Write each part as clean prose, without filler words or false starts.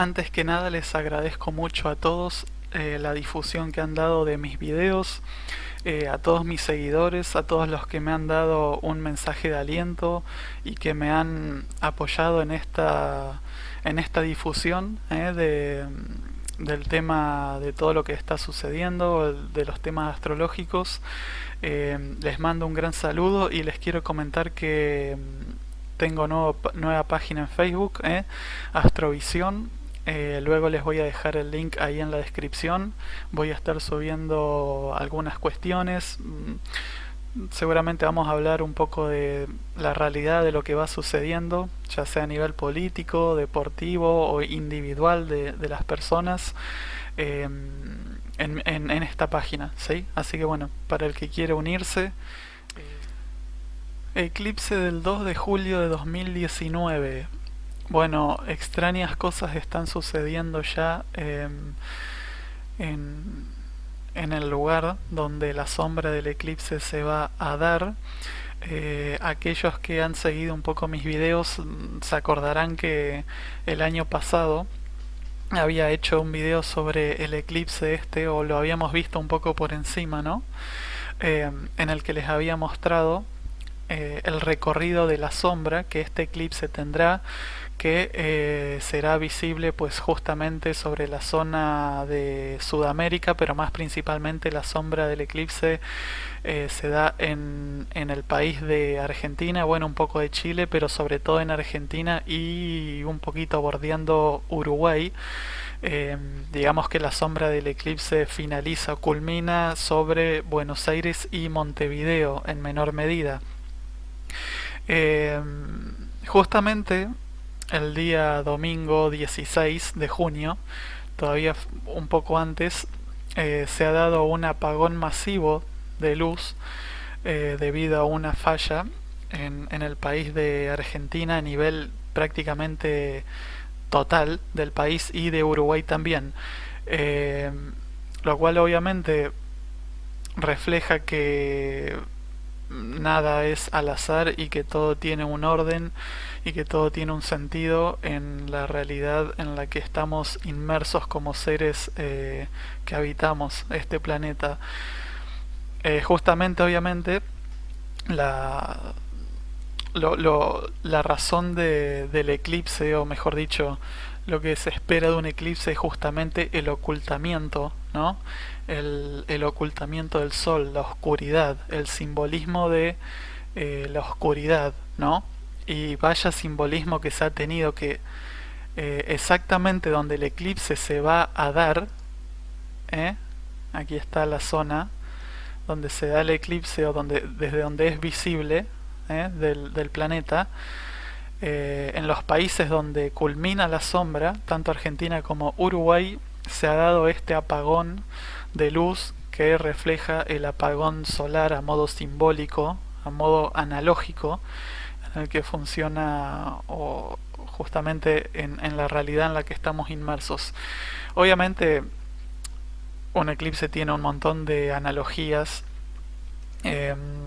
Antes que nada les agradezco mucho a todos la difusión que han dado de mis videos, a todos mis seguidores, a todos los que me han dado un mensaje de aliento y que me han apoyado en esta difusión del tema de todo lo que está sucediendo, de los temas astrológicos. Les mando un gran saludo y les quiero comentar que tengo nueva página en Facebook, Astrovisión. Luego les voy a dejar el link ahí en la descripción. Voy a estar subiendo algunas cuestiones. Seguramente vamos a hablar un poco de la realidad de lo que va sucediendo, ya sea a nivel político, deportivo o individual de las personas en esta página, ¿sí? Así que bueno, para el que quiere unirse, eclipse del 2 de julio de 2019. Bueno, extrañas cosas están sucediendo ya en, en el lugar donde la sombra del eclipse se va a dar. Aquellos que han seguido un poco mis videos se acordarán que el año pasado había hecho un video sobre el eclipse este, o lo habíamos visto un poco por encima, ¿no? En el que les había mostrado el recorrido de la sombra que este eclipse tendrá, que será visible pues justamente sobre la zona de Sudamérica, pero más principalmente la sombra del eclipse se da en el país de Argentina, bueno, un poco de Chile, pero sobre todo en Argentina y un poquito bordeando Uruguay. Digamos que la sombra del eclipse finaliza o culmina sobre Buenos Aires y Montevideo en menor medida. Eh, Justamente el día domingo 16 de junio, todavía un poco antes, se ha dado un apagón masivo de luz debido a una falla en el país de Argentina a nivel prácticamente total del país y de Uruguay también. Eh, lo cual obviamente refleja que nada es al azar y que todo tiene un orden y que todo tiene un sentido en la realidad en la que estamos inmersos como seres que habitamos este planeta. Justamente, obviamente, la, la razón del eclipse, o mejor dicho, lo que se espera de un eclipse es justamente el ocultamiento, ¿no? El ocultamiento del sol, la oscuridad, el simbolismo de la oscuridad, ¿no? Y vaya simbolismo que se ha tenido, que exactamente donde el eclipse se va a dar, ¿eh? Aquí está la zona donde se da el eclipse, o donde, desde donde es visible del planeta. En los países donde culmina la sombra, tanto Argentina como Uruguay, se ha dado este apagón de luz que refleja el apagón solar a modo simbólico, a modo analógico, en el que funciona o justamente en la realidad en la que estamos inmersos. Obviamente un eclipse tiene un montón de analogías.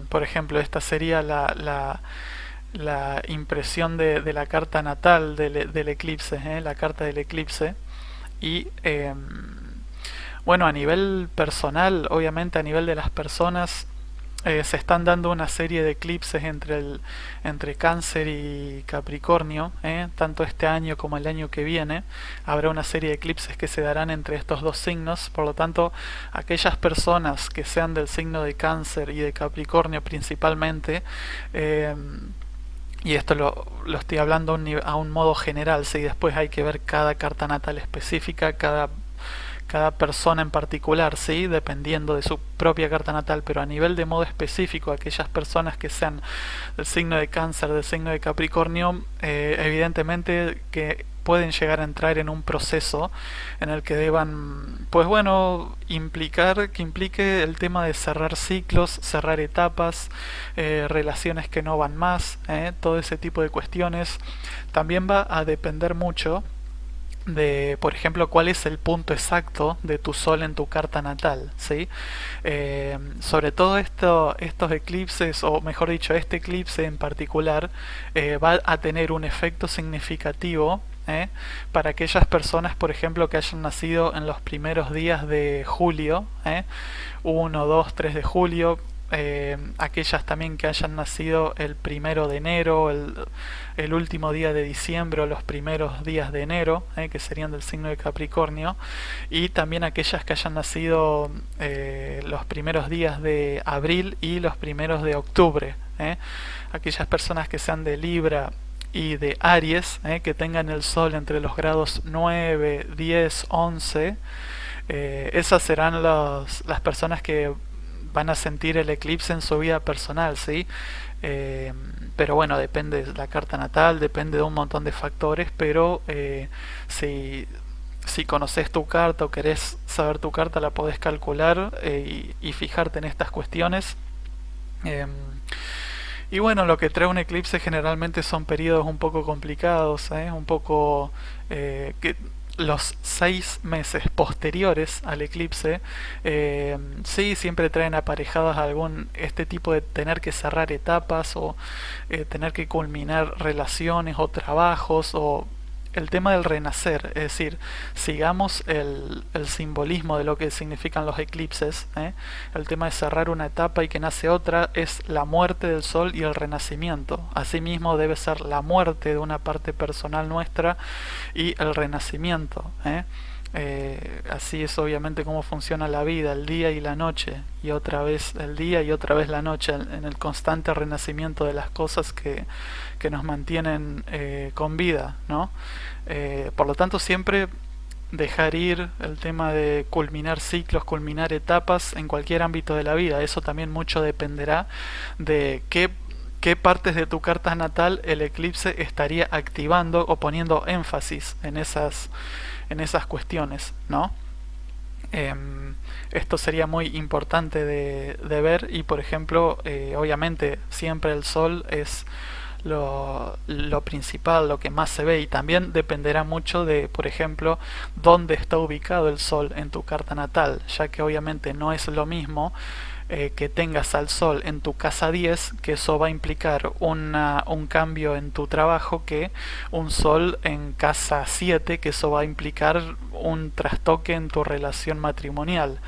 Por ejemplo, esta sería la impresión de la carta natal del eclipse, la carta del eclipse. Y bueno, a nivel personal, obviamente a nivel de las personas, se están dando una serie de eclipses entre Cáncer y Capricornio, tanto este año como el año que viene. Habrá una serie de eclipses que se darán entre estos dos signos. Por lo tanto, aquellas personas que sean del signo de Cáncer y de Capricornio principalmente, y esto lo estoy hablando a un modo general, ¿sí? Después hay que ver cada carta natal específica, cada persona en particular, ¿sí? Dependiendo de su propia carta natal, pero a nivel de modo específico, aquellas personas que sean del signo de Cáncer, del signo de Capricornio, evidentemente que pueden llegar a entrar en un proceso en el que deban, pues bueno, que implique el tema de cerrar ciclos, cerrar etapas, relaciones que no van más, todo ese tipo de cuestiones. También va a depender mucho de, por ejemplo, cuál es el punto exacto de tu sol en tu carta natal, ¿sí? Sobre todo estos eclipses, o mejor dicho, este eclipse en particular, va a tener un efecto significativo ¿eh? Para aquellas personas, por ejemplo, que hayan nacido en los primeros días de julio, 1, 2, 3 de julio, aquellas también que hayan nacido el 1 de enero, el último día de diciembre o los primeros días de enero, que serían del signo de Capricornio, y también aquellas que hayan nacido los primeros días de abril y los primeros de octubre. Aquellas personas que sean de Libra y de Aries, que tengan el Sol entre los grados 9, 10, 11, esas serán las personas que van a sentir el eclipse en su vida personal, ¿sí? Pero bueno, depende de la carta natal, depende de un montón de factores, pero si conoces tu carta o querés saber tu carta, la podés calcular y fijarte en estas cuestiones. Eh, y bueno, lo que trae un eclipse generalmente son periodos un poco complicados, un poco que los 6 meses posteriores al eclipse, sí, siempre traen aparejadas algún este tipo de tener que cerrar etapas o tener que culminar relaciones o trabajos o el tema del renacer, es decir, sigamos el simbolismo de lo que significan los eclipses, el tema de cerrar una etapa y que nace otra es la muerte del sol y el renacimiento. Asimismo debe ser la muerte de una parte personal nuestra y el renacimiento. Así es obviamente cómo funciona la vida, el día y la noche, y otra vez el día y otra vez la noche, en el constante renacimiento de las cosas que nos mantienen con vida, ¿no? Por lo tanto, siempre dejar ir el tema de culminar ciclos, culminar etapas en cualquier ámbito de la vida. Eso también mucho dependerá de qué partes de tu carta natal el eclipse estaría activando o poniendo énfasis en esas cuestiones, ¿no? Esto sería muy importante de ver y por ejemplo, obviamente siempre el sol es lo principal, lo que más se ve y también dependerá mucho de, por ejemplo, dónde está ubicado el sol en tu carta natal, ya que obviamente no es lo mismo que tengas al sol en tu casa 10, que eso va a implicar un cambio en tu trabajo, que un sol en casa 7, que eso va a implicar un trastoque en tu relación matrimonial.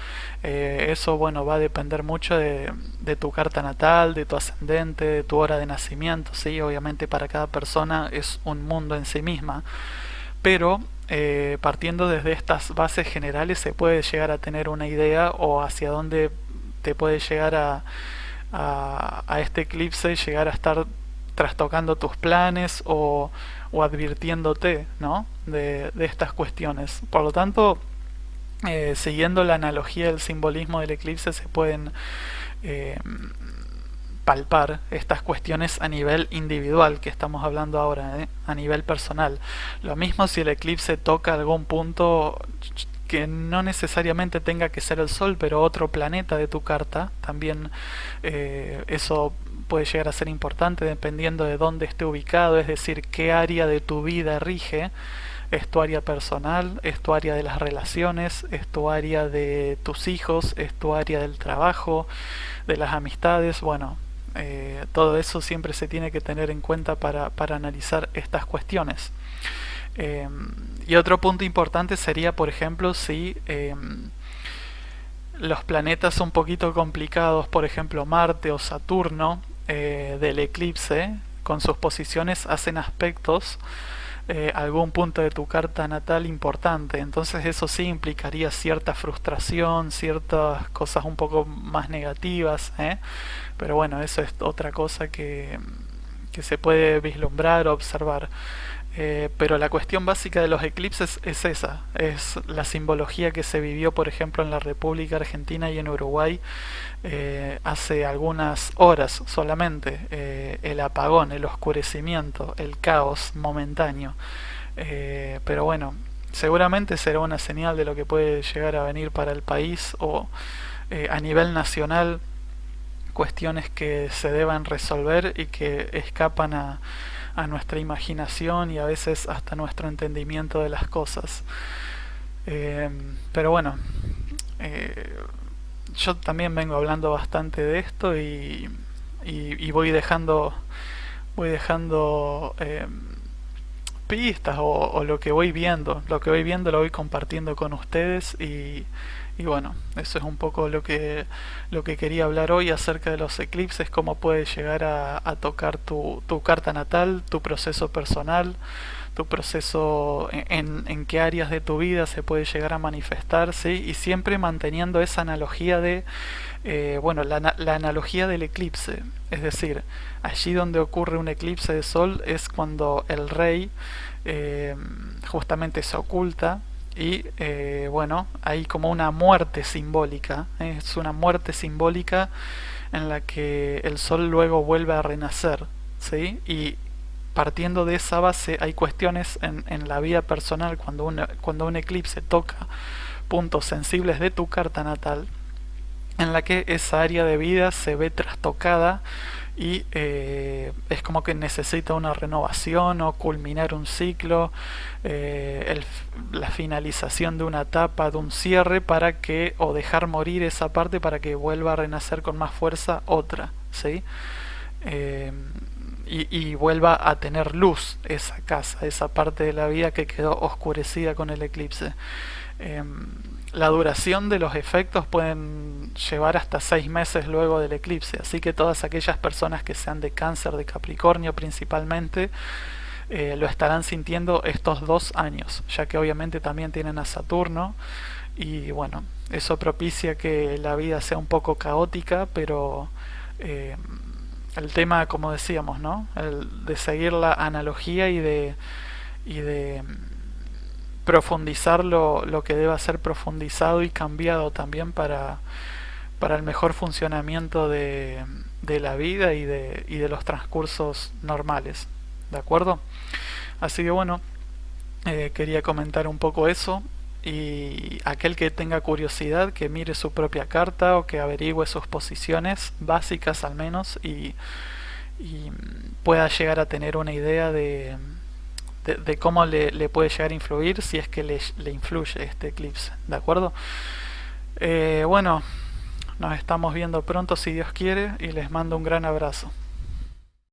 Eso, bueno, va a depender mucho de tu carta natal, de tu ascendente, de tu hora de nacimiento, ¿sí? Obviamente para cada persona es un mundo en sí misma, pero partiendo desde estas bases generales se puede llegar a tener una idea o hacia dónde te puede llegar a este eclipse, llegar a estar trastocando tus planes o advirtiéndote, ¿no? De estas cuestiones. Por lo tanto, siguiendo la analogía del simbolismo del eclipse, se pueden eh, palpar estas cuestiones a nivel individual que estamos hablando ahora, a nivel personal. Lo mismo si el eclipse toca algún punto que no necesariamente tenga que ser el sol, pero otro planeta de tu carta, también eso puede llegar a ser importante dependiendo de dónde esté ubicado, es decir, qué área de tu vida rige. ¿Es tu área personal? ¿Es tu área de las relaciones? ¿Es tu área de tus hijos? ¿Es tu área del trabajo? ¿De las amistades? Bueno, todo eso siempre se tiene que tener en cuenta para analizar estas cuestiones. Eh, y otro punto importante sería, por ejemplo, si los planetas un poquito complicados, por ejemplo Marte o Saturno, del eclipse, con sus posiciones hacen aspectos algún punto de tu carta natal importante. Entonces eso sí implicaría cierta frustración, ciertas cosas un poco más negativas, pero bueno, eso es otra cosa que se puede vislumbrar o observar. Pero la cuestión básica de los eclipses es esa, es la simbología que se vivió, por ejemplo, en la República Argentina y en Uruguay hace algunas horas solamente. El apagón, el oscurecimiento, el caos momentáneo. Pero bueno, seguramente será una señal de lo que puede llegar a venir para el país o a nivel nacional, cuestiones que se deban resolver y que escapan a nuestra imaginación y a veces hasta nuestro entendimiento de las cosas. Pero bueno, eh, yo también vengo hablando bastante de esto y voy dejando pistas o lo que voy viendo. Lo que voy viendo lo voy compartiendo con ustedes y bueno, eso es un poco lo que quería hablar hoy acerca de los eclipses, cómo puede llegar a tocar tu carta natal, tu proceso personal, tu proceso en qué áreas de tu vida se puede llegar a manifestar, ¿sí? Y siempre manteniendo esa analogía de, bueno, la analogía del eclipse, es decir, allí donde ocurre un eclipse de sol es cuando el rey eh, justamente se oculta y bueno, hay como una muerte simbólica, es una muerte simbólica en la que el sol luego vuelve a renacer, ¿sí? Y partiendo de esa base hay cuestiones en la vida personal cuando un eclipse toca puntos sensibles de tu carta natal en la que esa área de vida se ve trastocada y es como que necesita una renovación o culminar un ciclo, la finalización de una etapa, de un cierre para que, o dejar morir esa parte para que vuelva a renacer con más fuerza otra, ¿sí? Eh, y vuelva a tener luz esa casa, esa parte de la vida que quedó oscurecida con el eclipse. Eh, la duración de los efectos pueden llevar hasta 6 meses luego del eclipse, así que todas aquellas personas que sean de Cáncer, de Capricornio principalmente, lo estarán sintiendo estos 2 años, ya que obviamente también tienen a Saturno y bueno, eso propicia que la vida sea un poco caótica, pero eh, el tema, como decíamos, ¿no? El de seguir la analogía y de profundizar lo que deba ser profundizado y cambiado también para el mejor funcionamiento de la vida y de los transcursos normales. ¿De acuerdo? Así que bueno, quería comentar un poco eso y aquel que tenga curiosidad que mire su propia carta o que averigüe sus posiciones básicas al menos y pueda llegar a tener una idea de cómo le puede llegar a influir si es que le influye este eclipse, ¿de acuerdo? Bueno, nos estamos viendo pronto si Dios quiere y les mando un gran abrazo.